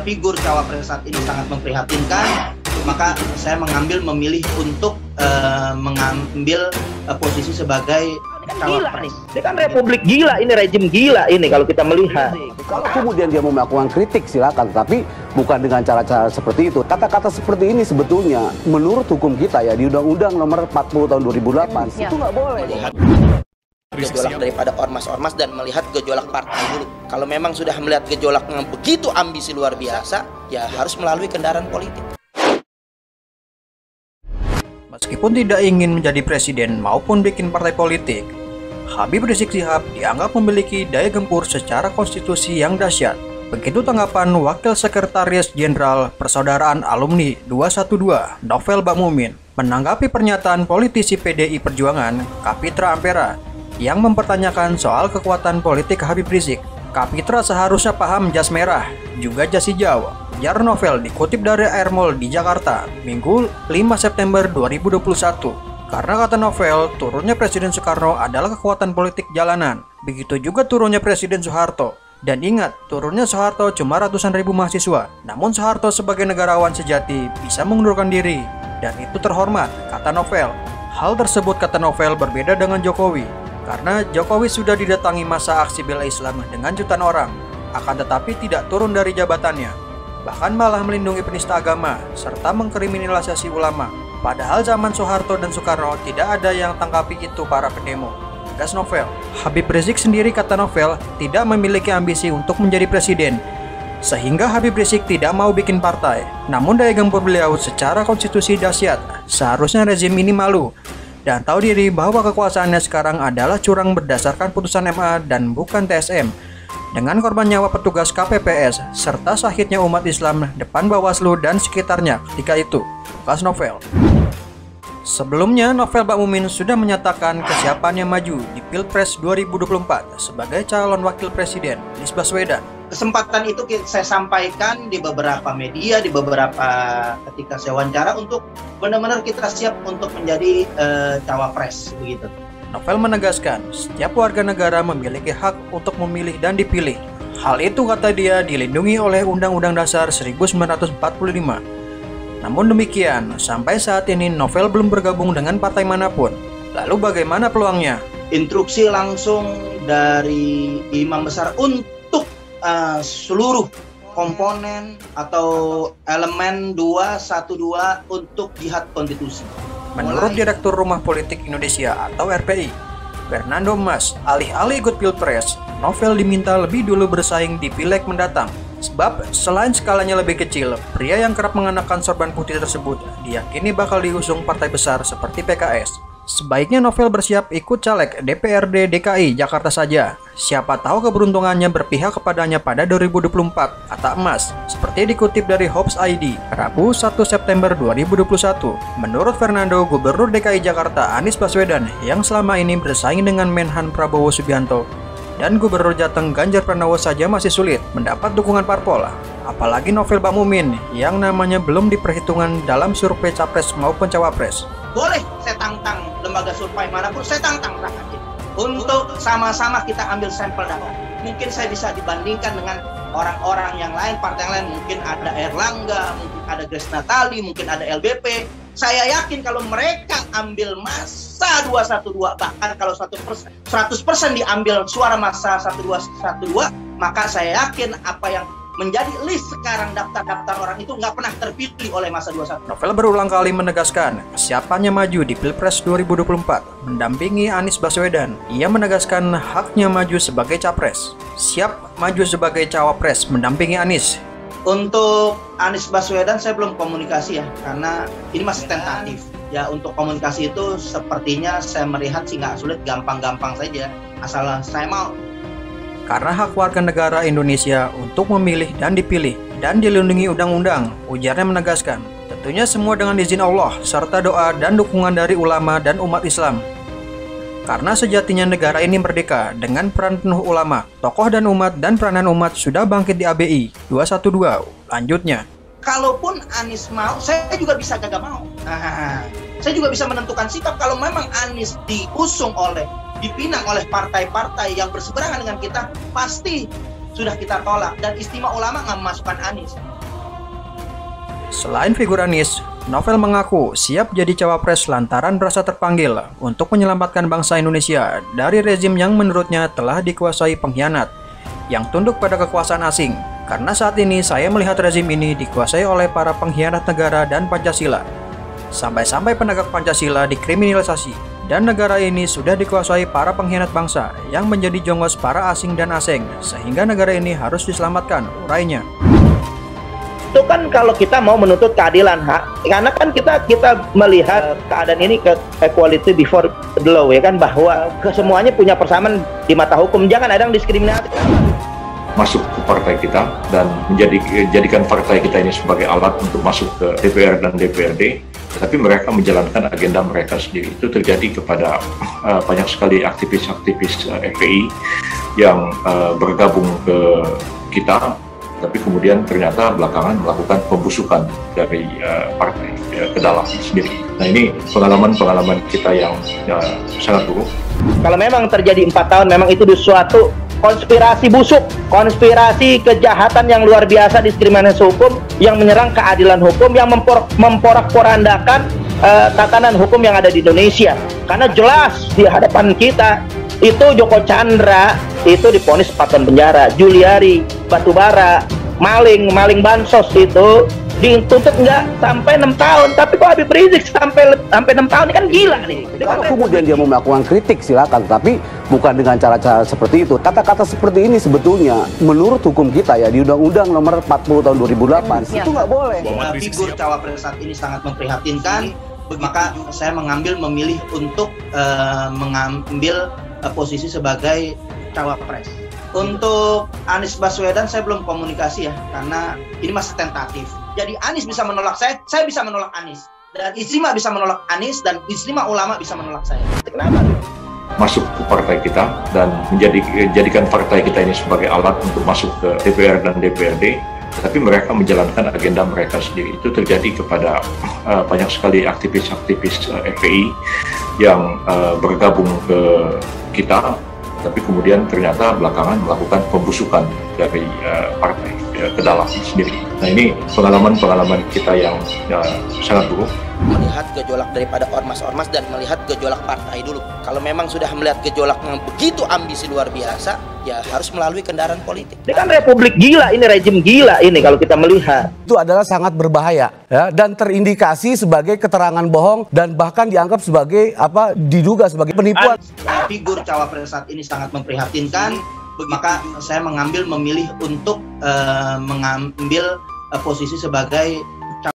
figur cawapres saat ini sangat memprihatinkan, maka saya memilih untuk mengambil posisi sebagai cawapres. Ini kan republik gila, ini rejim gila ini kalau kita melihat. Kalau kemudian dia mau melakukan kritik silakan, tapi bukan dengan cara-cara seperti itu. Kata-kata seperti ini sebetulnya menurut hukum kita ya di Undang-Undang Nomor 40 Tahun 2008 itu nggak boleh. Gejolak daripada ormas-ormas dan melihat gejolak partai dulu. Kalau memang sudah melihat gejolak yang begitu ambisi luar biasa, ya harus melalui kendaraan politik. Meskipun tidak ingin menjadi presiden maupun bikin partai politik, Habib Rizik Syihab dianggap memiliki daya gempur secara konstitusi yang dahsyat. Begitu tanggapan Wakil Sekretaris Jenderal Persaudaraan Alumni 212, Novel Bakmumin, menanggapi pernyataan politisi PDI Perjuangan, Kapitra Ampera, yang mempertanyakan soal kekuatan politik Habib Rizik. Kapitra seharusnya paham jas merah, juga jas hijau. Ujar Novel dikutip dari Air Mall di Jakarta, Minggu 5 September 2021. Karena kata Novel, turunnya Presiden Soekarno adalah kekuatan politik jalanan. Begitu juga turunnya Presiden Soeharto. Dan ingat, turunnya Soeharto cuma ratusan ribu mahasiswa. Namun Soeharto sebagai negarawan sejati bisa mengundurkan diri. Dan itu terhormat, kata Novel. Hal tersebut, kata Novel, berbeda dengan Jokowi. Karena Jokowi sudah didatangi masa aksi bela Islam dengan jutaan orang. Akan tetapi tidak turun dari jabatannya. Bahkan malah melindungi penista agama, serta mengkriminalisasi ulama. Padahal zaman Soeharto dan Soekarno tidak ada yang tanggapi itu para pendemo. Tegas Novel. Habib Rizik sendiri, kata Novel, tidak memiliki ambisi untuk menjadi presiden. Sehingga Habib Rizik tidak mau bikin partai. Namun daya gempur beliau secara konstitusi dahsyat. Seharusnya rezim ini malu dan tahu diri bahwa kekuasaannya sekarang adalah curang berdasarkan putusan MA dan bukan TSM. Dengan korban nyawa petugas KPPS serta sahidnya umat Islam depan Bawaslu dan sekitarnya ketika itu, tugas Novel. Sebelumnya, Novel Bakmumin sudah menyatakan kesiapannya maju di Pilpres 2024 sebagai calon wakil presiden Anies Baswedan. Kesempatan itu saya sampaikan di beberapa media, di beberapa ketika saya wawancara untuk benar-benar kita siap untuk menjadi cawapres begitu. Novel menegaskan, setiap warga negara memiliki hak untuk memilih dan dipilih. Hal itu, kata dia, dilindungi oleh Undang-Undang Dasar 1945. Namun demikian, sampai saat ini Novel belum bergabung dengan partai manapun. Lalu bagaimana peluangnya? Instruksi langsung dari Imam Besar untuk seluruh komponen atau elemen 212 untuk jihad konstitusi. Menurut Direktur Rumah Politik Indonesia atau RPI, Fernando Mas, alih-alih ikut Pilpres, Novel diminta lebih dulu bersaing di Pileg mendatang. Sebab selain skalanya lebih kecil, pria yang kerap mengenakan sorban putih tersebut diyakini bakal diusung partai besar seperti PKS. Sebaiknya Novel bersiap ikut caleg DPRD DKI Jakarta saja. Siapa tahu keberuntungannya berpihak kepadanya pada 2024, kata Emas. Seperti dikutip dari Hops ID, Rabu 1 September 2021. Menurut Fernando, Gubernur DKI Jakarta Anies Baswedan yang selama ini bersaing dengan Menhan Prabowo Subianto dan Gubernur Jateng Ganjar Pranowo saja masih sulit mendapat dukungan parpol. Apalagi Novel Bakmumin yang namanya belum diperhitungkan dalam survei capres maupun cawapres. Boleh saya tantang lembaga survei manapun, saya tantang rakyat untuk sama-sama kita ambil sampel data. Mungkin saya bisa dibandingkan dengan orang-orang yang lain, partai yang lain. Mungkin ada Erlangga, mungkin ada Grace Natali, mungkin ada LBP. Saya yakin kalau mereka ambil masa 212, bahkan kalau 100% diambil suara masa 1212, maka saya yakin apa yang menjadi list sekarang daftar-daftar orang itu nggak pernah terpilih oleh masa 21. Novel berulang kali menegaskan kesiapannya maju di Pilpres 2024 mendampingi Anies Baswedan. Ia menegaskan haknya maju sebagai capres. Siap maju sebagai cawapres mendampingi Anies. Untuk Anies Baswedan saya belum komunikasi ya, karena ini masih tentatif. Ya, untuk komunikasi itu sepertinya saya melihat sih nggak sulit, gampang-gampang saja, asal saya mau. Karena hak warga negara Indonesia untuk memilih dan dipilih dan dilindungi undang-undang, ujarnya menegaskan, tentunya semua dengan izin Allah serta doa dan dukungan dari ulama dan umat Islam. Karena sejatinya negara ini merdeka dengan peran penuh ulama, tokoh dan umat, dan peranan umat sudah bangkit di ABI 212. Lanjutnya, kalaupun Anies mau, saya juga bisa kagak mau. Saya juga bisa menentukan sikap kalau memang Anies dipinang oleh partai-partai yang berseberangan dengan kita, pasti sudah kita tolak, dan istimewa ulama nggak memasukkan Anies. Selain figur Anies, Novel mengaku siap jadi cawapres lantaran merasa terpanggil untuk menyelamatkan bangsa Indonesia dari rezim yang menurutnya telah dikuasai pengkhianat yang tunduk pada kekuasaan asing. Karena saat ini saya melihat rezim ini dikuasai oleh para pengkhianat negara dan Pancasila. Sampai-sampai penegak Pancasila dikriminalisasi, dan negara ini sudah dikuasai para pengkhianat bangsa yang menjadi jongos para asing dan asing, sehingga negara ini harus diselamatkan, urainya. Itu kan kalau kita mau menuntut keadilan hak, karena kan kita melihat keadaan ini ke equality before the law, ya kan, bahwa kesemuanya punya persamaan di mata hukum, jangan ada yang diskriminasi. Masuk ke partai kita dan menjadikan partai kita ini sebagai alat untuk masuk ke DPR dan DPRD, tapi mereka menjalankan agenda mereka sendiri. Itu terjadi kepada banyak sekali aktivis-aktivis FPI yang bergabung ke kita, tapi kemudian ternyata belakangan melakukan pembusukan dari partai ke dalam sendiri. Nah, ini pengalaman kita yang sangat buruk. Kalau memang terjadi 4 tahun, memang itu suatu konspirasi busuk, konspirasi kejahatan yang luar biasa, diskriminasi hukum yang menyerang keadilan hukum, yang memporak-porandakan tatanan hukum yang ada di Indonesia. Karena jelas di hadapan kita itu Joko Chandra itu divonis 4 tahun penjara, Juliari batubara, maling bansos itu dituntut nggak sampai 6 tahun, tapi kok Habib Rizik sampai 6 tahun, ini kan gila nih. Kalau kemudian dia mau melakukan kritik silakan, tapi bukan dengan cara-cara seperti itu. Kata-kata seperti ini sebetulnya menurut hukum kita ya di Undang-Undang Nomor 40 Tahun 2008 itu nggak boleh. Figur cawapres saat ini sangat memprihatinkan, maka saya memilih untuk mengambil posisi sebagai cawapres. Untuk Anies Baswedan saya belum komunikasi ya, karena ini masih tentatif. Jadi Anies bisa menolak saya bisa menolak Anies, dan Ijtima bisa menolak Anies, dan Ijtima ulama bisa menolak saya. Kenapa? Masuk ke partai kita dan menjadikan partai kita ini sebagai alat untuk masuk ke DPR dan DPRD, tapi mereka menjalankan agenda mereka sendiri. Itu terjadi kepada banyak sekali aktivis-aktivis FPI yang bergabung ke kita, tapi kemudian ternyata belakangan melakukan pembusukan dari partai ke dalam sendiri. Nah, ini pengalaman kita yang sangat buruk. Melihat gejolak daripada ormas-ormas dan melihat gejolak partai dulu. Kalau memang sudah melihat gejolak yang begitu ambisi luar biasa, ya harus melalui kendaraan politik. Ini kan republik gila, ini rezim gila ini kalau kita melihat. Itu adalah sangat berbahaya ya, dan terindikasi sebagai keterangan bohong dan bahkan dianggap sebagai diduga sebagai penipuan. Figur cawapres saat ini sangat memprihatinkan, maka saya memilih untuk mengambil posisi sebagai